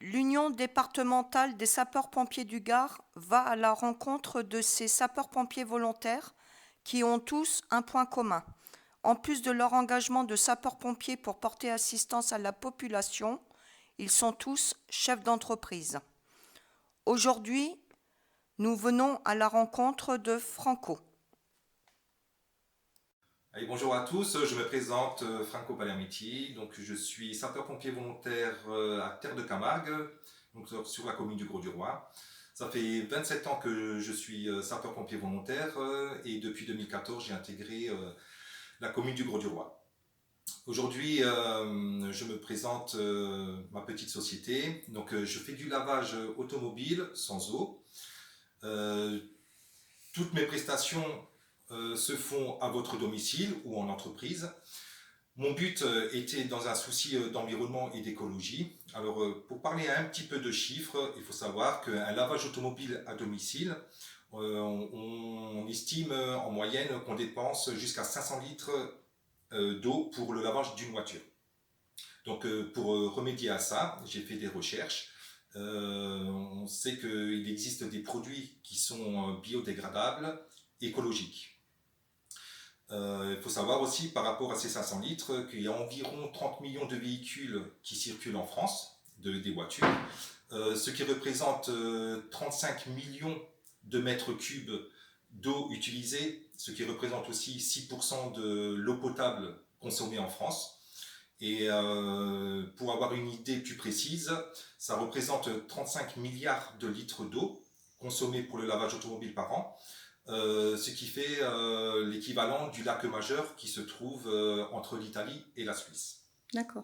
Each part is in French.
L'Union départementale des sapeurs-pompiers du Gard va à la rencontre de ces sapeurs-pompiers volontaires qui ont tous un point commun. En plus de leur engagement de sapeurs-pompiers pour porter assistance à la population, ils sont tous chefs d'entreprise. Aujourd'hui, nous venons à la rencontre de Franco. Allez, bonjour à tous, je me présente Franco Palermiti, donc je suis sapeur-pompier volontaire à Terre de Camargue, donc sur la commune du Grau-du-Roi. Ça fait 27 ans que je suis sapeur-pompier volontaire et depuis 2014 j'ai intégré la commune du Grau-du-Roi. Aujourd'hui je me présente ma petite société, donc je fais du lavage automobile sans eau. Euh, Toutes mes prestations se font à votre domicile ou en entreprise. Mon but était dans un souci d'environnement et d'écologie. Alors, pour parler un petit peu de chiffres, il faut savoir qu'un lavage automobile à domicile, on estime en moyenne qu'on dépense jusqu'à 500 litres d'eau pour le lavage d'une voiture. Donc, pour remédier à ça, j'ai fait des recherches. On sait qu'il existe des produits qui sont biodégradables, écologiques. Il faut savoir aussi par rapport à ces 500 litres qu'il y a environ 30 millions de véhicules qui circulent en France, des voitures, ce qui représente 35 millions de mètres cubes d'eau utilisée, ce qui représente aussi 6% de l'eau potable consommée en France. Et pour avoir une idée plus précise, ça représente 35 milliards de litres d'eau consommée pour le lavage automobile par an, ce qui fait l'équivalent du lac majeur qui se trouve entre l'Italie et la Suisse. D'accord.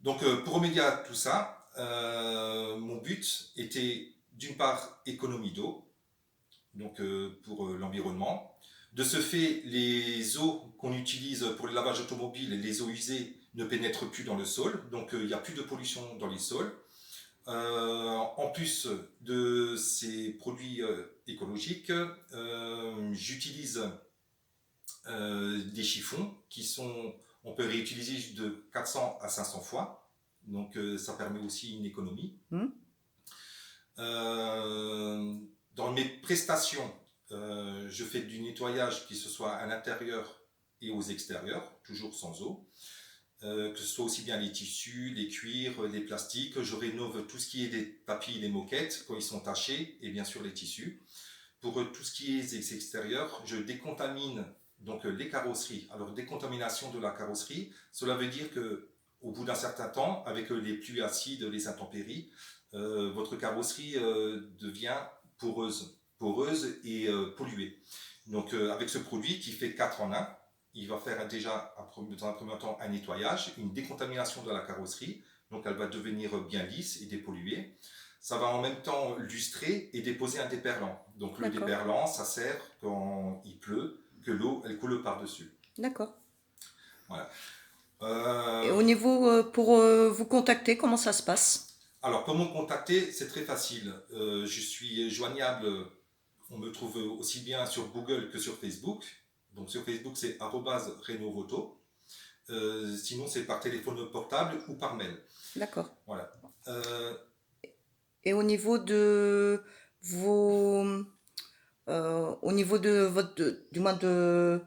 Donc pour remédier à tout ça, mon but était d'une part économie d'eau, donc pour l'environnement. De ce fait, les eaux qu'on utilise pour le lavage automobile, les eaux usées, ne pénètrent plus dans le sol, donc il n'y a plus de pollution dans les sols. En plus de ces produits écologiques, j'utilise des chiffons on peut réutiliser de 400 à 500 fois, donc ça permet aussi une économie. Dans mes prestations, je fais du nettoyage, que ce soit à l'intérieur et aux extérieurs, toujours sans eau. Que ce soit aussi bien les tissus, les cuirs, les plastiques. Je rénove tout ce qui est des tapis, les moquettes quand ils sont tachés, et bien sûr les tissus. Pour tout ce qui est extérieur, je décontamine donc les carrosseries. Alors décontamination de la carrosserie, cela veut dire que au bout d'un certain temps, avec les pluies acides, les intempéries, votre carrosserie devient poreuse et polluée. Donc avec ce produit qui fait 4 en 1, il va faire déjà dans un premier temps un nettoyage, une décontamination de la carrosserie, donc elle va devenir bien lisse et dépolluée. Ça va en même temps lustrer et déposer un déperlant. Donc le déperlant, ça sert quand il pleut, que l'eau elle coule par-dessus. D'accord. Voilà. Et au niveau, pour vous contacter, comment ça se passe? Alors comment me contacter? C'est très facile. Je suis joignable, on me trouve aussi bien sur Google que sur Facebook. Donc sur Facebook c'est @renovoto. Sinon c'est par téléphone portable ou par mail. D'accord. Voilà. Et au niveau de vos, au niveau de votre, du moins de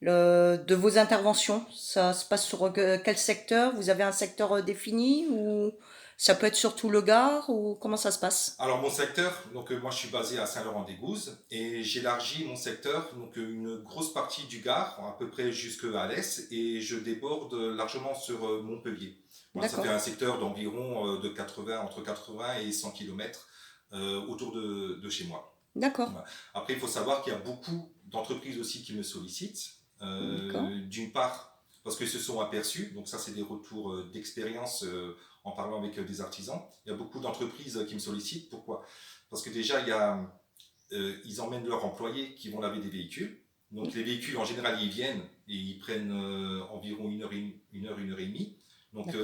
vos interventions, ça se passe sur quel secteur? Vous avez un secteur défini ou ça peut être sur tout le Gard ou comment ça se passe? Alors mon secteur, donc moi je suis basé à Saint-Laurent-des-Gouzes et j'élargis mon secteur, donc une grosse partie du Gard, à peu près jusqu'à Alès, et je déborde largement sur Montpellier. Voilà, ça fait D'accord. un secteur d'environ entre 80 et 100 km autour de chez moi. D'accord. Voilà. Après, il faut savoir qu'il y a beaucoup d'entreprises aussi qui me sollicitent. D'accord. D'une part, parce qu'ils se sont aperçus, donc ça c'est des retours d'expérience en parlant avec des artisans. Il y a beaucoup d'entreprises qui me sollicitent. Pourquoi? Parce que déjà, ils emmènent leurs employés qui vont laver des véhicules. Donc les véhicules, en général, ils viennent et ils prennent environ une heure et demie. Donc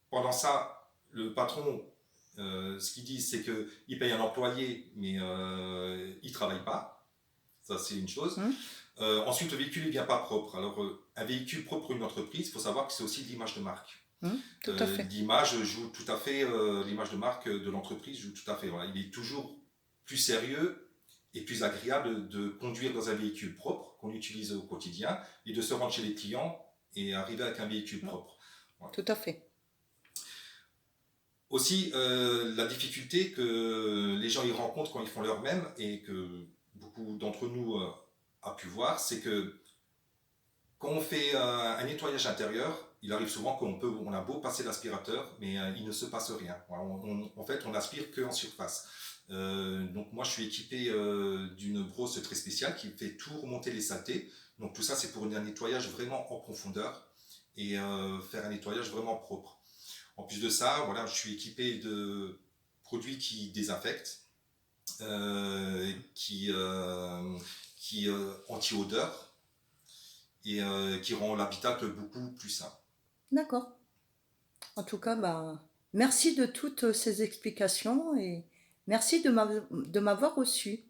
pendant ça, le patron, ce qu'ils disent, c'est qu'ils payent un employé, mais il ne travaille pas. Ça, c'est une chose. Ensuite, le véhicule ne vient pas propre. Alors, un véhicule propre pour une entreprise, il faut savoir que c'est aussi de l'image de marque. Tout à fait. L'image joue tout à fait, l'image de marque de l'entreprise joue tout à fait. Voilà. Il est toujours plus sérieux et plus agréable de conduire dans un véhicule propre qu'on utilise au quotidien et de se rendre chez les clients et arriver avec un véhicule propre. Voilà. Tout à fait. Aussi, la difficulté que les gens y rencontrent quand ils font leur même et que beaucoup d'entre nous a pu voir, c'est que quand on fait un nettoyage intérieur, il arrive souvent on a beau passer l'aspirateur, mais il ne se passe rien. Voilà, en fait, on n'aspire qu'en surface. Donc moi, je suis équipé d'une brosse très spéciale qui fait tout remonter les saletés. Donc tout ça, c'est pour un nettoyage vraiment en profondeur et faire un nettoyage vraiment propre. En plus de ça, voilà, je suis équipé de produits qui désinfectent, qui anti-odeur et qui rend l'habitacle beaucoup plus sain. D'accord. En tout cas, merci de toutes ces explications et merci de m'avoir reçu.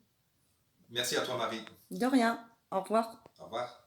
Merci à toi, Marie. De rien. Au revoir. Au revoir.